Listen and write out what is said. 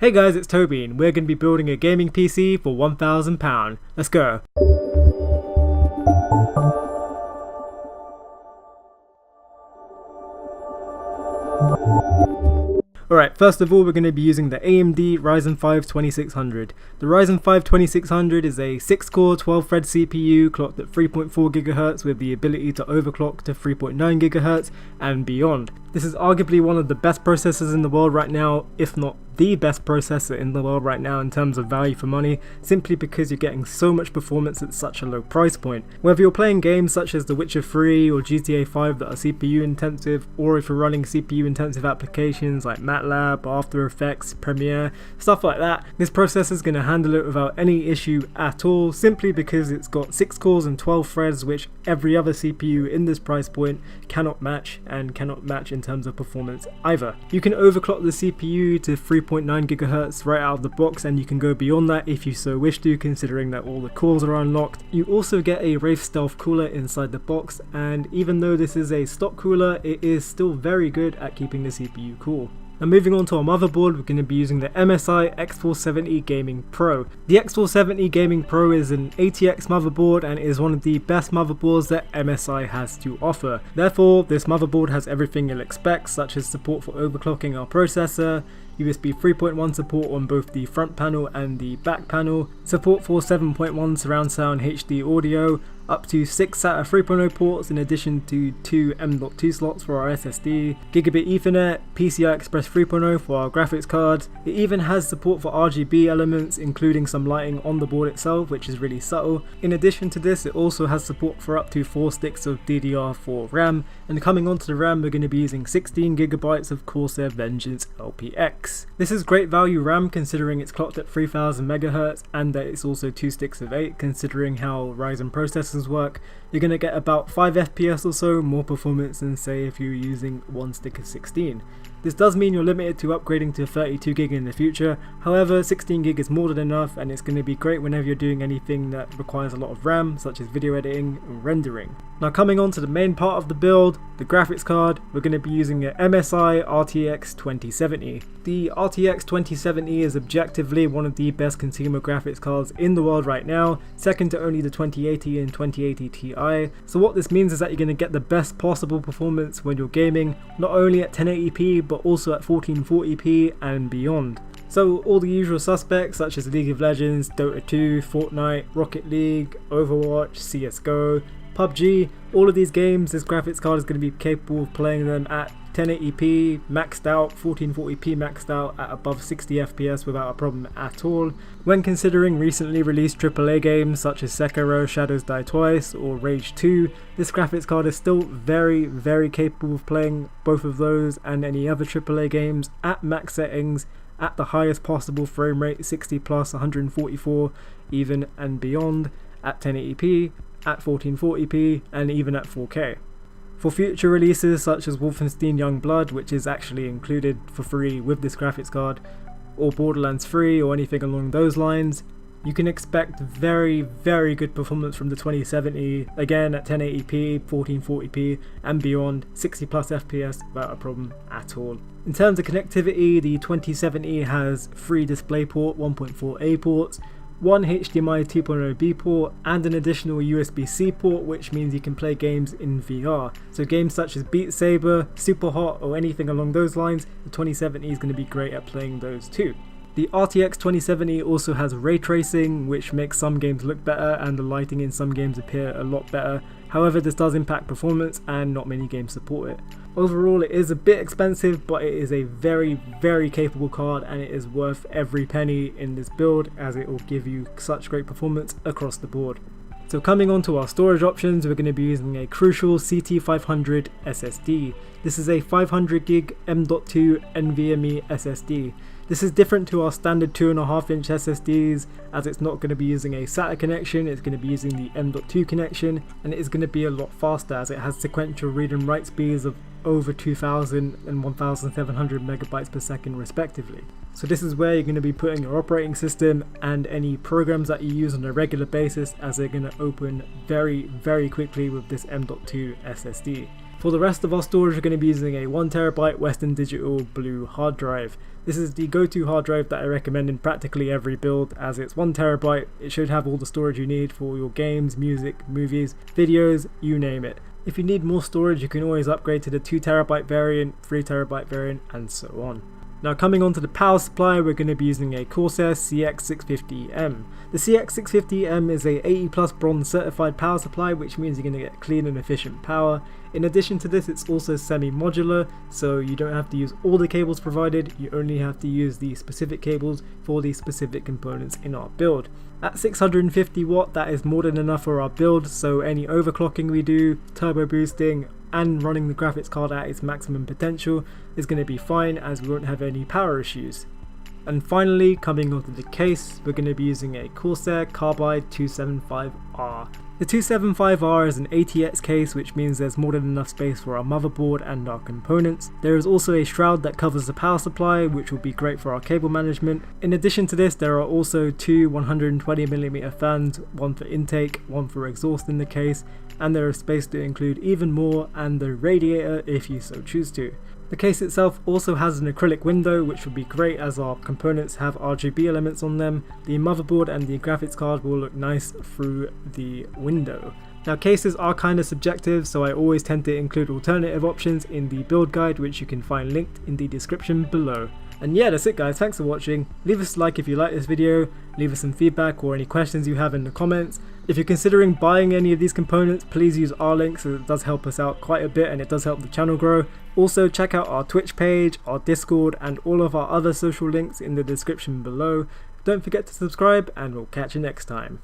Hey guys, it's Toby and we're going to be building a gaming PC for £1,000. Let's go! Alright, first of all we're going to be using the AMD Ryzen 5 2600. The Ryzen 5 2600 is a 6-core 12-thread CPU clocked at 3.4 GHz with the ability to overclock to 3.9 GHz and beyond. This is arguably one of the best processors in the world right now, if not the best processor in the world right now in terms of value for money, simply because you're getting so much performance at such a low price point. Whether you're playing games such as The Witcher 3 or GTA 5 that are CPU intensive, or if you're running CPU intensive applications like MATLAB, After Effects, Premiere, stuff like that, this processor is going to handle it without any issue at all, simply because it's got 6 cores and 12 threads, which every other CPU in this price point cannot match, and cannot match in terms of performance either. You can overclock the CPU to 3.9 GHz right out of the box, and you can go beyond that if you so wish to, considering that all the cores are unlocked. You also get a Wraith Stealth cooler inside the box, and even though this is a stock cooler, it is still very good at keeping the CPU cool. Now moving on to our motherboard, we're going to be using the MSI X470 Gaming Pro. The X470 Gaming Pro is an ATX motherboard and is one of the best motherboards that MSI has to offer. Therefore, this motherboard has everything you'll expect, such as support for overclocking our processor, USB 3.1 support on both the front panel and the back panel, support for 7.1 surround sound HD audio, up to 6 SATA 3.0 ports in addition to 2 M.2 slots for our SSD, Gigabit Ethernet, PCI Express 3.0 for our graphics cards. It even has support for RGB elements, including some lighting on the board itself, which is really subtle. In addition to this, it also has support for up to 4 sticks of DDR4 RAM, and coming onto the RAM, we're going to be using 16GB of Corsair Vengeance LPX. This is great value RAM considering it's clocked at 3000 MHz and that it's also 2 sticks of 8, considering how Ryzen processors work. You're going to get about 5 FPS or so more performance than say if you're using 1 stick of 16. This does mean you're limited to upgrading to 32GB in the future, however 16GB is more than enough, and it's going to be great whenever you're doing anything that requires a lot of RAM, such as video editing and rendering. Now coming on to the main part of the build, the graphics card, we're going to be using an MSI RTX 2070. The RTX 2070 is objectively one of the best consumer graphics cards in the world right now, second to only the 2080 and 2080 Ti. So what this means is that you're going to get the best possible performance when you're gaming, not only at 1080p but also at 1440p and beyond. So all the usual suspects such as League of Legends, Dota 2, Fortnite, Rocket League, Overwatch, CSGO, PUBG, all of these games, this graphics card is going to be capable of playing them at 1080p maxed out, 1440p maxed out at above 60 FPS without a problem at all. When considering recently released AAA games such as Sekiro, Shadows Die Twice or Rage 2, this graphics card is still very capable of playing both of those and any other AAA games at max settings, at the highest possible frame rate, 60 plus, 144 even and beyond, at 1080p, at 1440p and even at 4K. For future releases such as Wolfenstein Youngblood, which is actually included for free with this graphics card, or Borderlands 3 or anything along those lines, you can expect very good performance from the 2070, again at 1080p, 1440p and beyond, 60 plus FPS without a problem at all. In terms of connectivity, the 2070 has 3 DisplayPort 1.4a ports, 1 HDMI 2.0B port and an additional USB-C port, which means you can play games in VR. So games such as Beat Saber, Superhot or anything along those lines, the 2070 is going to be great at playing those too. The RTX 2070 also has ray tracing, which makes some games look better and the lighting in some games appear a lot better. However, this does impact performance and not many games support it. Overall, it is a bit expensive, but it is a very capable card and it is worth every penny in this build, as it will give you such great performance across the board. So coming on to our storage options, we're going to be using a Crucial CT500 SSD. This is a 500GB M.2 NVMe SSD. This is different to our standard 2.5-inch SSDs, as it's not going to be using a SATA connection, it's going to be using the M.2 connection, and it is going to be a lot faster as it has sequential read and write speeds of over 2000 and 1700 megabytes per second respectively. So this is where you're going to be putting your operating system and any programs that you use on a regular basis, as they're going to open very quickly with this M.2 SSD. For the rest of our storage, we're going to be using a 1TB Western Digital Blue hard drive. This is the go-to hard drive that I recommend in practically every build, as it's 1TB, it should have all the storage you need for your games, music, movies, videos, you name it. If you need more storage, you can always upgrade to the 2TB variant, 3TB variant, and so on. Now coming on to the power supply, we're going to be using a Corsair CX650M. The CX650M is a 80 plus bronze certified power supply, which means you're going to get clean and efficient power. In addition to this, it's also semi-modular, so you don't have to use all the cables provided, you only have to use the specific cables for the specific components in our build. At 650 watt, that is more than enough for our build, so any overclocking we do, turbo boosting, and running the graphics card at its maximum potential is going to be fine, as we won't have any power issues. And finally, coming onto the case, we're going to be using a Corsair Carbide 275R. The 275R is an ATX case, which means there's more than enough space for our motherboard and our components. There is also a shroud that covers the power supply, which will be great for our cable management. In addition to this, there are also two 120mm fans, one for intake, one for exhaust in the case, and there is space to include even more, and the radiator if you so choose to. The case itself also has an acrylic window, which would be great as our components have RGB elements on them. The motherboard and the graphics card will look nice through the window. Now cases are kind of subjective, so I always tend to include alternative options in the build guide, which you can find linked in the description below. And yeah, that's it guys, thanks for watching. Leave us a like if you like this video, leave us some feedback or any questions you have in the comments. If you're considering buying any of these components, please use our link, so it does help us out quite a bit and it does help the channel grow. Also check out our Twitch page, our Discord, and all of our other social links in the description below. Don't forget to subscribe, and we'll catch you next time.